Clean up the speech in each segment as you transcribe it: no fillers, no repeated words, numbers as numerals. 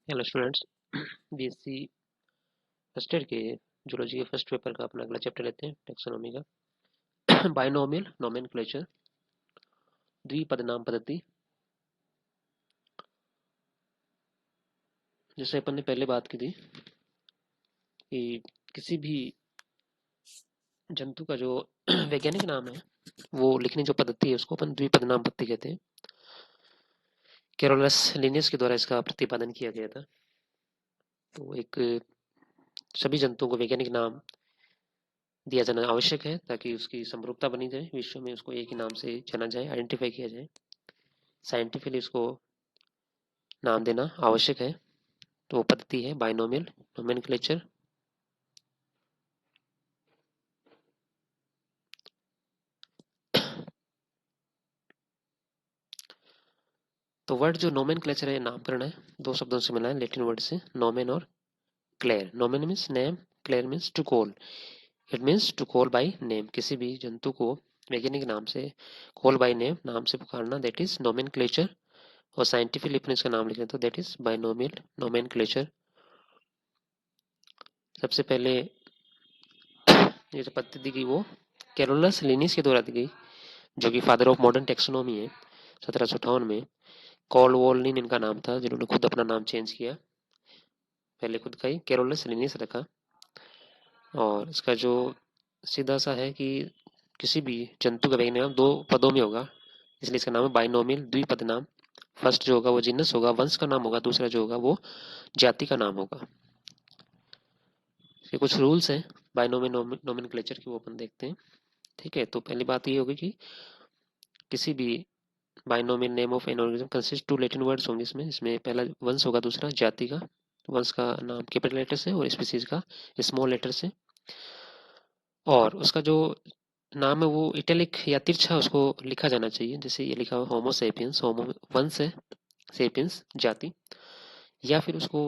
Hello students. BSc first year के zoology के first paper का अपना अगला चैप्टर लेते हैं टेक्सोनॉमी का। बाइनोमियल नोमेनक्लेचर, द्विपदनाम पद्धति। जैसे अपन ने पहले बात की थी कि किसी भी जंतु का जो वैज्ञानिक नाम है वो लिखने जो पद्धति है उसको अपन द्विपदनाम पद्धति कहते हैं। कैरोलस लिनियस के द्वारा इसका प्रतिपादन किया गया था। तो एक सभी जंतुओं को वैज्ञानिक नाम दिया जाना आवश्यक है ताकि उसकी समरूपता बनी जाए, विश्व में उसको एक ही नाम से जाना जाए, आइडेंटिफाई किया जाए। साइंटिफिकली उसको नाम देना आवश्यक है। तो वो पद्धति है बाइनोमियल नोमेनक्लेचर। तो वर्ड जो नोमेनक्लेचर है नामकरण है, दो शब्दों से मिला है, लैटिन वर्ड से, नोमेन और clare. Nomen means name, clare means to call. It means to call by name. किसी भी जंतु को वैज्ञानिक नाम से, कॉल बाय नेम, नाम से पुकारना, दैट इज नोमेनक्लेचर। और साइंटिफिकली अपने इसका नाम लिखना तो दैट इज बाइनोमियल नोमेनक्लेचर। सबसे पहले ये जो पद्धति की वो कैरोलस लिनियस के द्वारा दी गई, जो कि फादर ऑफ मॉडर्न टेक्सोनॉमी है। 1758 में कॉल वॉलनिन इनका नाम था, जिन्होंने खुद अपना नाम चेंज किया। पहले खुद का ही कैरोलस लिनियस रखा। और इसका जो सीधा सा है कि किसी भी जंतु का वैज्ञानिक नाम दो पदों में होगा, इसलिए इसका नाम है बाइनोमियल द्विपद नाम। फर्स्ट जो होगा वो जिनस होगा, वंश का नाम होगा, दूसरा जो होगा वो जाति का नाम होगा। ये कुछ रूल्स हैं बाइनोमियल नोमेनक्लेचर की, वो अपन देखते हैं। ठीक है, तो पहली बात ये होगी कि किसी भी binomial name of an organism consist to Latin words होंगे इसमें। इसमें पहला वंश होगा, दूसरा जाति का। वंश का नाम कैपिटल लेटर से और स्पीसीज का स्मॉल लेटर से। और उसका जो नाम है वो इटैलिक या तिरछा उसको लिखा जाना चाहिए। जैसे ये लिखा हुआ होमो सेपियंस, होमो वंश है, सेपियंस जाति। या फिर उसको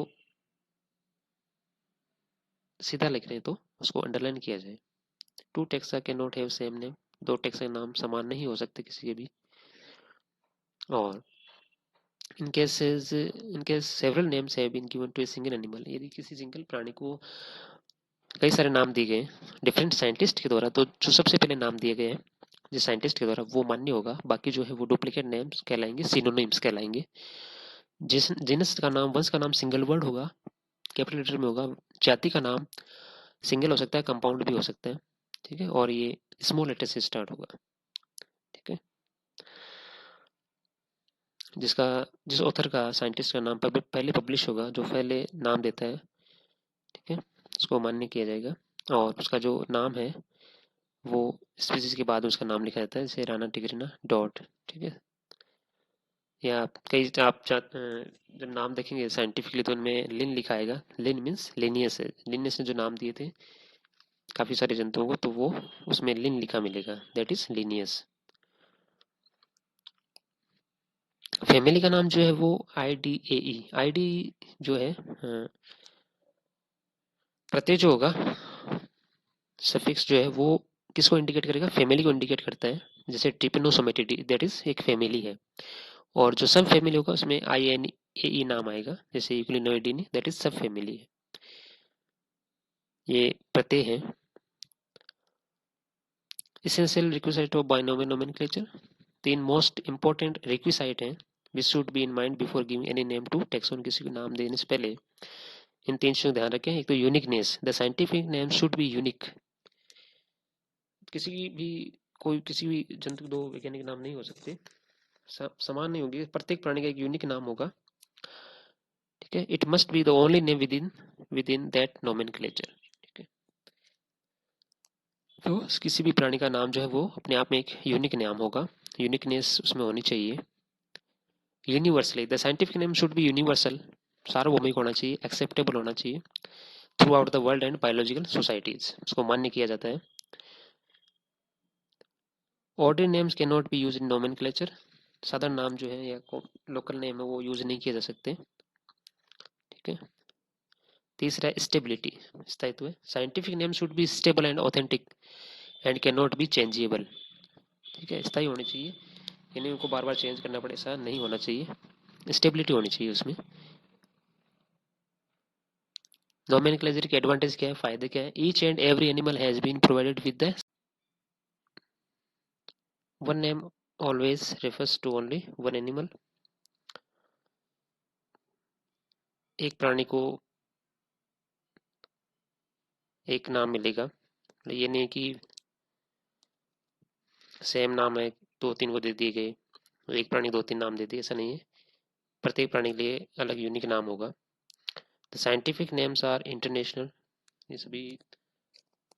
सीधा लिख रहे हैं तो उसको अंडरलाइन किया जाए। Two taxa can not have same name. दो टेक्सा के नाम समान नहीं हो सकते किसी के भी। और in case several names have been given to a single animal, यदि किसी सिंगल प्राणी को कई सारे नाम दिए गए डिफरेंट साइंटिस्ट के द्वारा, तो जो सबसे पहले नाम दिए गए हैं जिस साइंटिस्ट के द्वारा वो मान्य होगा। बाकी जो है वो डुप्लीकेट नेम्स कहलाएंगे, सिनोनिम्स कहलाएंगे। जिस जिनस का नाम, वंश का नाम सिंगल वर्ड होगा, कैपिटल लेटर में होगा। जाति का नाम सिंगल हो सकता है, कंपाउंड भी हो सकता है। ठीक है, और ये स्मॉल लेटर से स्टार्ट होगा। ठीक है, जिसका जिस ऑथर का, साइंटिस्ट का नाम पहले पब्लिश होगा, जो पहले नाम देता है, ठीक है, उसको मान्य किया जाएगा। और उसका जो नाम है वो स्पीसीज के बाद उसका नाम लिखा जाता है, जैसे राना टिग्रिना डॉट। ठीक है, या कई जब नाम देखेंगे साइंटिफिकली तो उनमें लिन लिखा आएगा। लिन मीन्स लिनियस है। लिनियस ने जो नाम दिए थे काफी सारे जंतुओं को, तो वो उसमें लिन लिखा मिलेगा, दैट इज लिनियस। फैमिली का नाम जो है वो IDAE। आईडी जो है प्रत्यय जो होगा, सफिक्स जो है वो किसको इंडिकेट करेगा, फैमिली को इंडिकेट करता है। जैसे ट्रिपेनोसोमेटिडी, दैट इज एक फैमिली है। और जो सब फैमिली होगा उसमें INAE नाम आएगा, जैसे यूक्लिनोइडिनी, दैट इज सब फैमिली है। ये प्रत्यय है। Essential requisite of binomial nomenclature, तीन मोस्ट इंपॉर्टेंट रिक्विसाइट हैं which should be in mind before giving any name to taxon. किसी को नाम देने से पहले इन तीन चीजों का ध्यान रखें। एक तो uniqueness, the scientific name should be unique. किसी भी कोई किसी भी जंतु के दो वैज्ञानिक नाम नहीं हो सकते, समान नहीं होगी। प्रत्येक प्राणी का एक यूनिक नाम होगा। ठीक है, it must be the only name with in that nomenclature. ठीक है, तो किसी भी प्राणी का नाम जो है वो अपने आप में एक यूनिक नाम होगा, यूनिकनेस उसमें होनी चाहिए। Universally, the scientific name should be universal, सार्वभौमिक होना चाहिए, एक्सेप्टेबल होना चाहिए through out the world and biological societies, उसको मान्य किया जाता है। Ordinary names can not be use in nomenclature, साधारण नाम जो है या लोकल नेम है वो यूज नहीं किए जा सकते। ठीक है, तीसरा स्टेबिलिटी, स्थायित्व है। Scientific name should be stable and authentic and can not be changeable. ठीक है, स्थायी होनी चाहिए, यानी उनको बार बार चेंज करना पड़े, ऐसा नहीं होना चाहिए। स्टेबिलिटी होनी चाहिए उसमें। नोमेनक्लेचर की एडवांटेज क्या है, फायदे क्या है? Each and every animal has been provided with the one name, always refers to only one animal. एक प्राणी को एक नाम मिलेगा, ये नहीं कि सेम नाम है, दो तीन को दे दिए गए, एक प्राणी दो तीन नाम दे दिए, ऐसा नहीं है। प्रत्येक प्राणी के लिए अलग यूनिक नाम होगा। The scientific names are international, ये सभी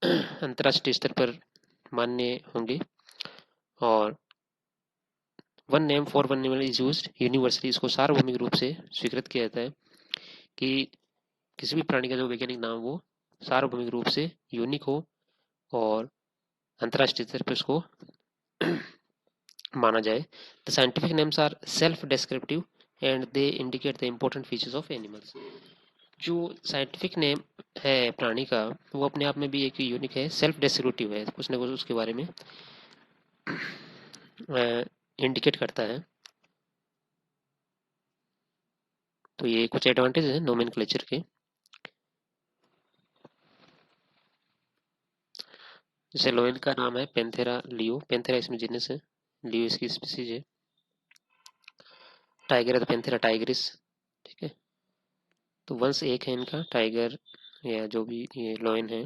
अंतर्राष्ट्रीय स्तर पर मान्य होंगे। और one name for one animal is used universally, इसको सार्वभौमिक रूप से स्वीकृत किया जाता है कि किसी भी प्राणी का जो वैज्ञानिक नाम वो सार्वभौमिक रूप से यूनिक हो और अंतर्राष्ट्रीय स्तर पर उसको माना जाए। The scientific names are self descriptive and they indicate the important features of animals. जो साइंटिफिक नेम है प्राणी का, वो अपने आप में भी एक यूनिक है, सेल्फ डिस्क्रिप्टिव है, कुछ ना कुछ उसके बारे में इंडिकेट करता है। तो ये कुछ एडवांटेज है नोमेनक्लेचर के। जैसे लोयन का नाम है पेंथेरा लियो, पेंथेरा इसमें जीनस है, लियो इसकी स्पीसीज है। टाइगर है तो पेंथेरा टाइगरिस, ठीक है। तो वंश एक है इनका, टाइगर या जो भी ये लोयन है।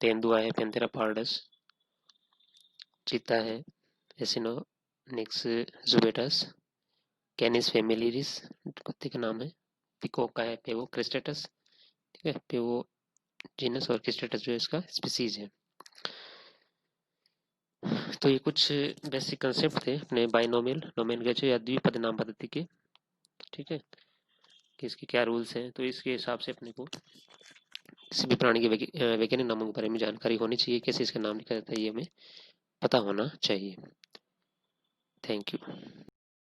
तेंदुआ है पेंथेरा पार्डस। चीता है एसिनोनिक्स जुबेटस। कैनिस फेमिलिरिस कुत्ते का नाम है। पिकॉक का है पेवो क्रिस्टेटस, ठीक है। पेवो जीनस और क्रिस्टेटस जो है इसका स्पीसीज है। तो ये कुछ बेसिक कंसेप्ट थे अपने बाइनोमियल नोमेनक्लेचर या द्विपद नाम पद्धति के, ठीक है, कि इसके क्या रूल्स हैं। तो इसके हिसाब से अपने को किसी भी प्राणी के वैज्ञानिक नामों के बारे में जानकारी होनी चाहिए, कैसे इसका नाम लिखा जाता है ये हमें पता होना चाहिए। Thank you.